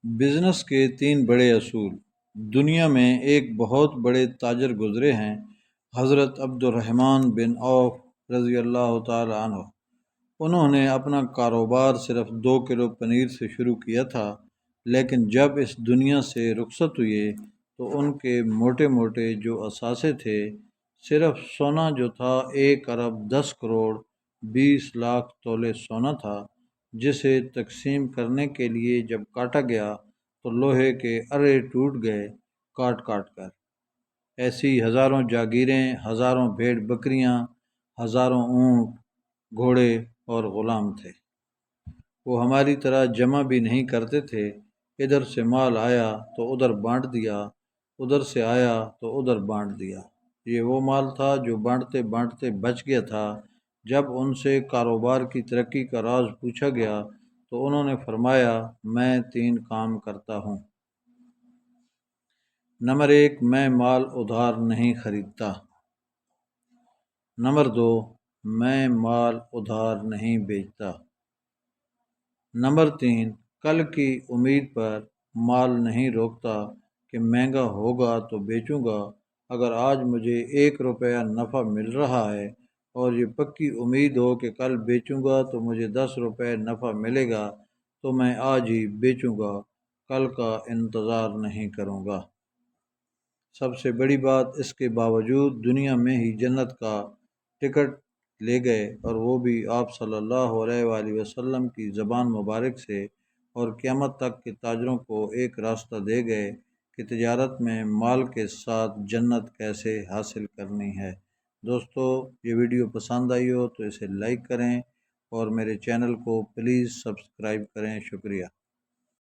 Business کے 3 بڑے اصول۔ دنیا میں ایک بہت بڑے تاجر گزرے ہیں، حضرت عبد الرحمن بن عوف رضی اللہ تعالی عنہ۔ انہوں نے اپنا کاروبار صرف 2 کلو پنیر سے شروع کیا تھا، لیکن جب اس دنیا سے رخصت ہوئے تو ان کے موٹے موٹے جو اثاثے تھے، صرف سونا جو تھا 1 ارب 10 کروڑ 20 لاکھ تولے سونا تھا، جسے تقسیم کرنے کے لیے جب کاٹا گیا تو لوہے کے ارے ٹوٹ گئے کاٹ کاٹ کر۔ ایسی ہزاروں جاگیریں، ہزاروں بھیڑ بکریاں، ہزاروں اونٹ، گھوڑے اور غلام تھے۔ وہ ہماری طرح جمع بھی نہیں کرتے تھے، ادھر سے مال آیا تو ادھر بانٹ دیا، ادھر سے آیا تو ادھر بانٹ دیا۔ یہ وہ مال تھا جو بانٹتے بانٹتے بچ گیا تھا۔ جب ان سے کاروبار کی ترقی کا راز پوچھا گیا تو انہوں نے فرمایا، میں 3 کام کرتا ہوں۔ نمبر 1، میں مال ادھار نہیں خریدتا۔ نمبر 2، میں مال ادھار نہیں بیچتا۔ نمبر 3، کل کی امید پر مال نہیں روکتا کہ مہنگا ہوگا تو بیچوں گا۔ اگر آج مجھے 1 روپیہ نفع مل رہا ہے اور یہ پکی امید ہو کہ کل بیچوں گا تو مجھے 10 روپے نفع ملے گا تو میں آج ہی بیچوں گا، کل کا انتظار نہیں کروں گا۔ سب سے بڑی بات، اس کے باوجود دنیا میں ہی جنت کا ٹکٹ لے گئے، اور وہ بھی آپ صلی اللہ علیہ وآلہ وسلم کی زبان مبارک سے، اور قیامت تک کے تاجروں کو ایک راستہ دے گئے کہ تجارت میں مال کے ساتھ جنت کیسے حاصل کرنی ہے۔ دوستو، یہ ویڈیو پسند آئی ہو تو اسے لائک کریں اور میرے چینل کو پلیز سبسکرائب کریں۔ شکریہ۔